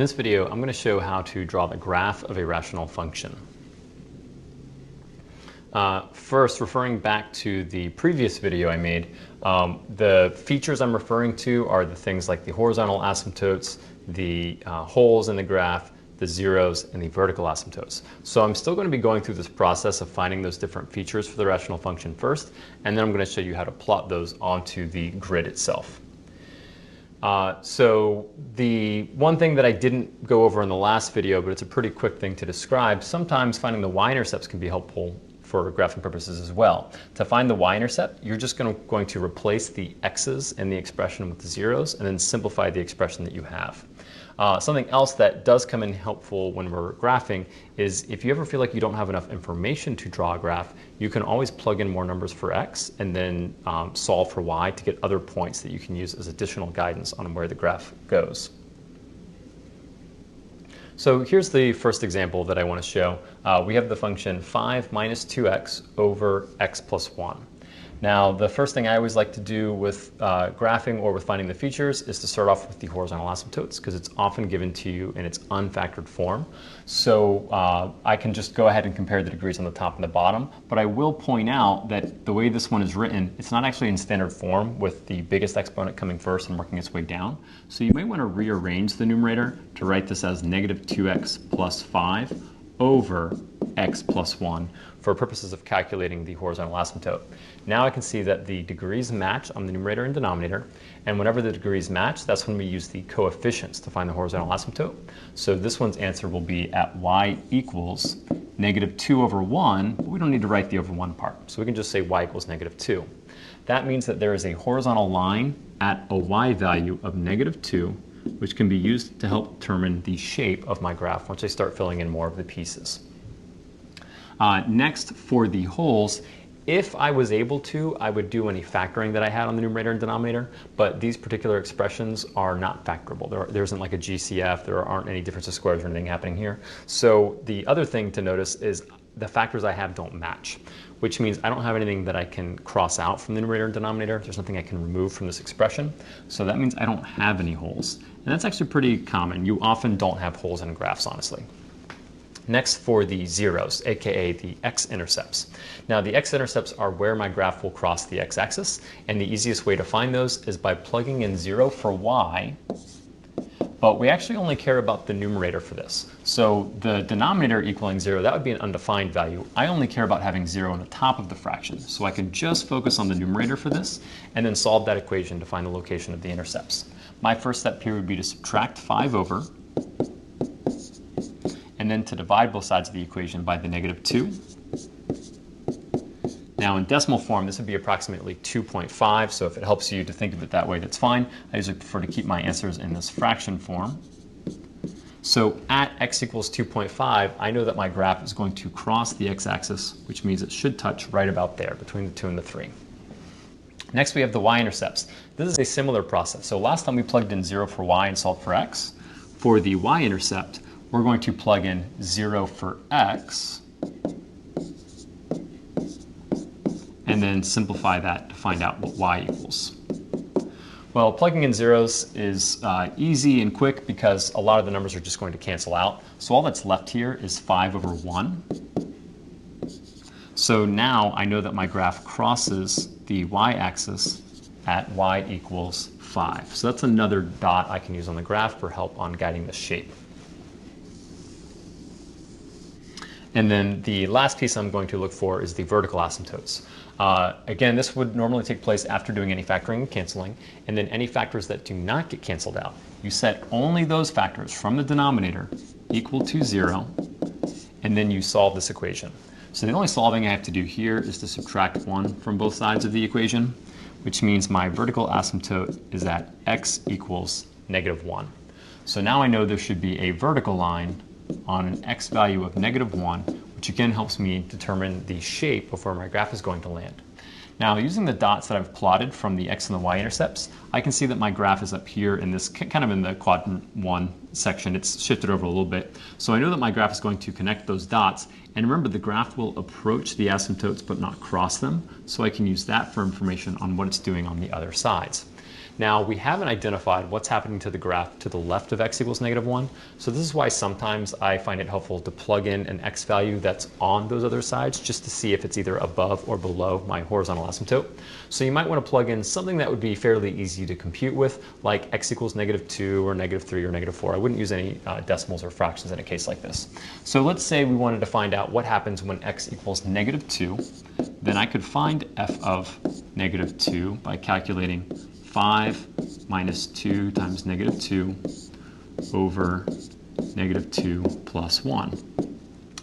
In this video, I'm going to show how to draw the graph of a rational function. First, referring back to the previous video I made, the features I'm referring to are the things like the horizontal asymptotes, the holes in the graph, the zeros, and the vertical asymptotes. So I'm still going to be going through this process of finding those different features for the rational function first, and then I'm going to show you how to plot those onto the grid itself. So the one thing that I didn't go over in the last video, but it's a pretty quick thing to describe, sometimes finding the y-intercepts can be helpful for graphing purposes as well. To find the y-intercept, you're just going to replace the x's in the expression with the zeros and then simplify the expression that you have. Something else that does come in helpful when we're graphing is if you ever feel like you don't have enough information to draw a graph, you can always plug in more numbers for x and then solve for y to get other points that you can use as additional guidance on where the graph goes. So here's the first example that I want to show. We have the function 5 minus 2x over x plus 1. Now, the first thing I always like to do with graphing or with finding the features is to start off with the horizontal asymptotes because it's often given to you in its unfactored form. So I can just go ahead and compare the degrees on the top and the bottom, but I will point out that the way this one is written, it's not actually in standard form with the biggest exponent coming first and working its way down. So you may want to rearrange the numerator to write this as negative 2x plus 5 over x plus 1 for purposes of calculating the horizontal asymptote. Now I can see that the degrees match on the numerator and denominator, and whenever the degrees match, that's when we use the coefficients to find the horizontal asymptote. So this one's answer will be at y equals negative 2 over 1, but we don't need to write the over 1 part, so we can just say y equals negative 2. That means that there is a horizontal line at a y value of negative 2, which can be used to help determine the shape of my graph once I start filling in more of the pieces. Next, for the holes, if I was able to, I would do any factoring that I had on the numerator and denominator, but these particular expressions are not factorable. There isn't like a GCF, there aren't any difference of squares or anything happening here. So the other thing to notice is the factors I have don't match, which means I don't have anything that I can cross out from the numerator and denominator. There's nothing I can remove from this expression. So that means I don't have any holes. And that's actually pretty common. You often don't have holes in graphs, honestly. Next, for the zeros, aka the x-intercepts. Now, the x-intercepts are where my graph will cross the x-axis, and the easiest way to find those is by plugging in 0 for y, but we actually only care about the numerator for this. So the denominator equaling 0, that would be an undefined value. I only care about having 0 on the top of the fraction, so I can just focus on the numerator for this and then solve that equation to find the location of the intercepts. My first step here would be to subtract 5 over, and then to divide both sides of the equation by the negative 2. Now in decimal form, this would be approximately 2.5, so if it helps you to think of it that way, that's fine. I usually prefer to keep my answers in this fraction form. So at x equals 2.5, I know that my graph is going to cross the x-axis, which means it should touch right about there, between the 2 and the 3. Next, we have the y-intercepts. This is a similar process. So last time we plugged in 0 for y and solved for x. For the y-intercept, we're going to plug in 0 for x and then simplify that to find out what y equals. Well, plugging in zeros is easy and quick because a lot of the numbers are just going to cancel out. So all that's left here is 5 over 1. So now I know that my graph crosses the y-axis at y equals 5. So that's another dot I can use on the graph for help on guiding the shape. And then the last piece I'm going to look for is the vertical asymptotes. Again, this would normally take place after doing any factoring and canceling, and then any factors that do not get canceled out. You set only those factors from the denominator equal to 0, and then you solve this equation. So the only solving I have to do here is to subtract 1 from both sides of the equation, which means my vertical asymptote is at x equals negative 1. So now I know there should be a vertical line on an x value of negative 1, which again helps me determine the shape of where my graph is going to land. Now, using the dots that I've plotted from the x and the y-intercepts, I can see that my graph is up here in this kind of in the quadrant 1 section. It's shifted over a little bit. So I know that my graph is going to connect those dots. And remember, the graph will approach the asymptotes but not cross them. So I can use that for information on what it's doing on the other sides. Now, we haven't identified what's happening to the graph to the left of x equals -1, so this is why sometimes I find it helpful to plug in an x value that's on those other sides just to see if it's either above or below my horizontal asymptote. So you might want to plug in something that would be fairly easy to compute with, like x equals -2 or -3 or -4. I wouldn't use any decimals or fractions in a case like this. So let's say we wanted to find out what happens when x equals -2. Then I could find f of -2 by calculating 5 minus 2 times -2 over -2 plus 1.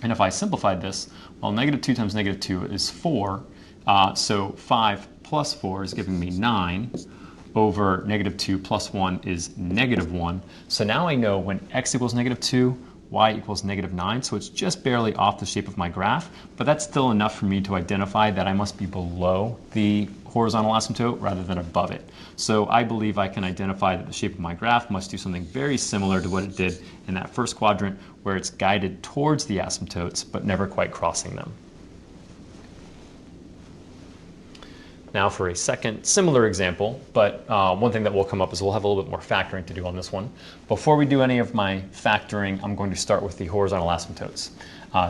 And if I simplified this, well, -2 times -2 is 4, so 5 plus 4 is giving me 9, over -2 plus 1 is -1. So now I know when x equals -2, y equals -9, so it's just barely off the shape of my graph, but that's still enough for me to identify that I must be below the horizontal asymptote rather than above it. So I believe I can identify that the shape of my graph must do something very similar to what it did in that first quadrant, where it's guided towards the asymptotes but never quite crossing them. Now for a second similar example, but one thing that will come up is we'll have a little bit more factoring to do on this one. Before we do any of my factoring, I'm going to start with the horizontal asymptotes.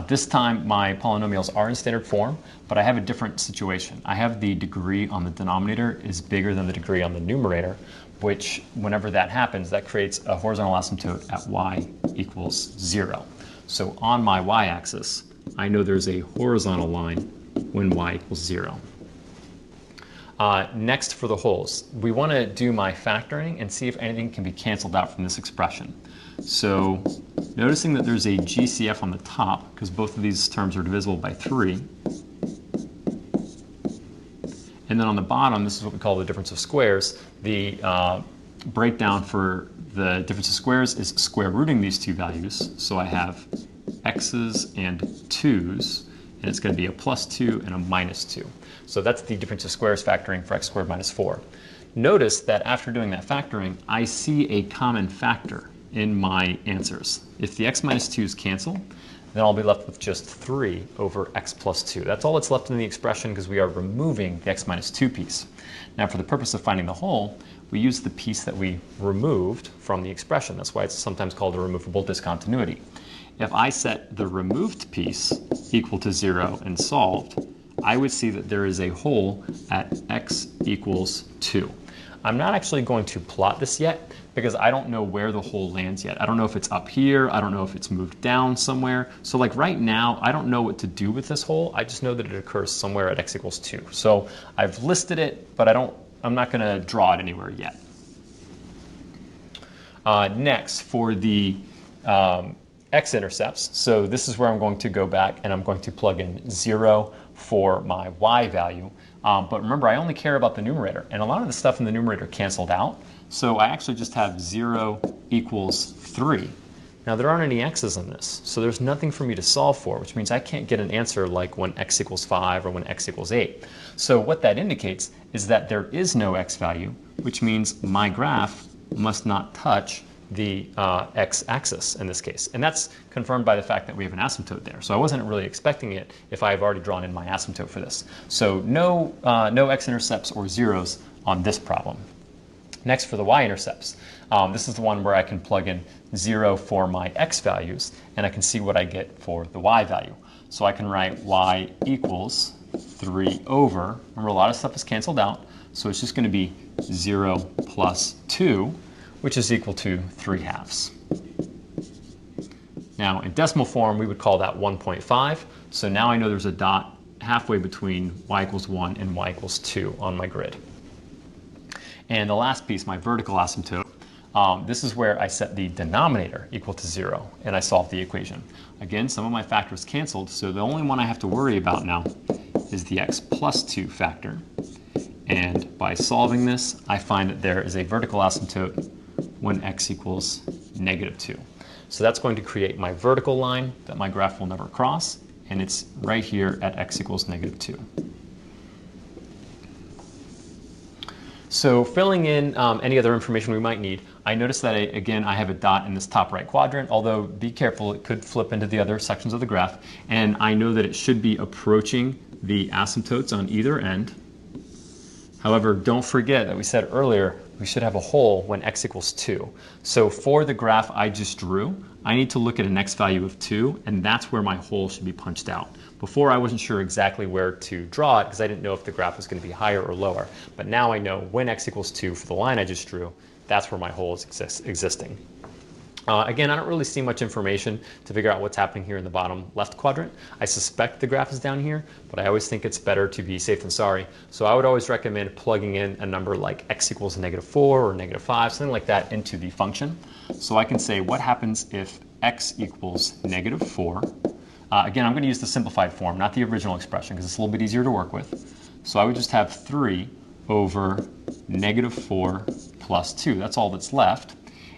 This time my polynomials are in standard form, but I have a different situation. I have the degree on the denominator is bigger than the degree on the numerator, which whenever that happens, that creates a horizontal asymptote at y equals 0. So on my y-axis, I know there's a horizontal line when y equals 0. Next for the wholes, we want to do my factoring and see if anything can be canceled out from this expression. So noticing that there's a GCF on the top, because both of these terms are divisible by 3. And then on the bottom, this is what we call the difference of squares. The breakdown for the difference of squares is square rooting these two values. So I have x's and 2's, and it's going to be a +2 and a -2. So that's the difference of squares factoring for x squared minus 4. Notice that after doing that factoring, I see a common factor in my answers. If the x minus 2's cancel, then I'll be left with just 3 over x plus 2. That's all that's left in the expression because we are removing the x minus 2 piece. Now for the purpose of finding the whole, we use the piece that we removed from the expression. That's why it's sometimes called a removable discontinuity. If I set the removed piece equal to 0 and solved, I would see that there is a whole at x equals 2. I'm not actually going to plot this yet because I don't know where the whole lands yet. I don't know if it's up here, I don't know if it's moved down somewhere. So like right now, I don't know what to do with this whole. I just know that it occurs somewhere at x equals 2. So I've listed it, but I'm not going to draw it anywhere yet. Next, for the x-intercepts, so this is where I'm going to go back and I'm going to plug in 0 for my y value. But remember, I only care about the numerator, and a lot of the stuff in the numerator canceled out. So I actually just have 0 equals 3. Now there aren't any x's in this, so there's nothing for me to solve for, which means I can't get an answer like when x equals 5 or when x equals 8. So what that indicates is that there is no x value, which means my graph must not touch the x-axis in this case. And that's confirmed by the fact that we have an asymptote there. So I wasn't really expecting it if I have already drawn in my asymptote for this. So no x-intercepts or zeros on this problem. Next for the y-intercepts. This is the one where I can plug in 0 for my x values, and I can see what I get for the y value. So I can write y equals 3 over, remember a lot of stuff is canceled out, so it's just going to be 0 plus 2, which is equal to 3/2. Now in decimal form, we would call that 1.5. So now I know there's a dot halfway between y equals 1 and y equals 2 on my grid. And the last piece, my vertical asymptote, this is where I set the denominator equal to 0 and I solve the equation. Again, some of my factors canceled, so the only one I have to worry about now is the x plus 2 factor. And by solving this, I find that there is a vertical asymptote when x equals -2. So that's going to create my vertical line that my graph will never cross, and it's right here at x equals -2. So filling in any other information we might need, I notice that, again, I have a dot in this top right quadrant, although be careful, it could flip into the other sections of the graph, and I know that it should be approaching the asymptotes on either end. However, don't forget that we said earlier we should have a hole when x equals 2. So for the graph I just drew, I need to look at an x value of 2, and that's where my hole should be punched out. Before, I wasn't sure exactly where to draw it because I didn't know if the graph was going to be higher or lower. But now I know when x equals 2 for the line I just drew, that's where my hole is existing. Again, I don't really see much information to figure out what's happening here in the bottom left quadrant. I suspect the graph is down here, but I always think it's better to be safe than sorry. So I would always recommend plugging in a number like x equals -4 or -5, something like that into the function. So I can say what happens if x equals -4. Again, I'm going to use the simplified form, not the original expression, because it's a little bit easier to work with. So I would just have 3 over -4 plus 2. That's all that's left.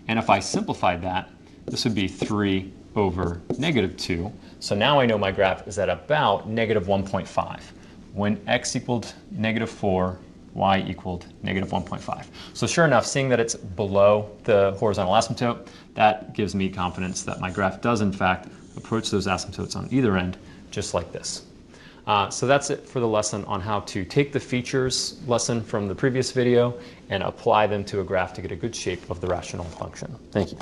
And if I simplified that, this would be 3 over -2. So now I know my graph is at about -1.5. When x equaled -4, y equaled -1.5. So sure enough, seeing that it's below the horizontal asymptote, that gives me confidence that my graph does in fact approach those asymptotes on either end, just like this. So that's it for the lesson on how to take the features lesson from the previous video and apply them to a graph to get a good shape of the rational function. Thank you.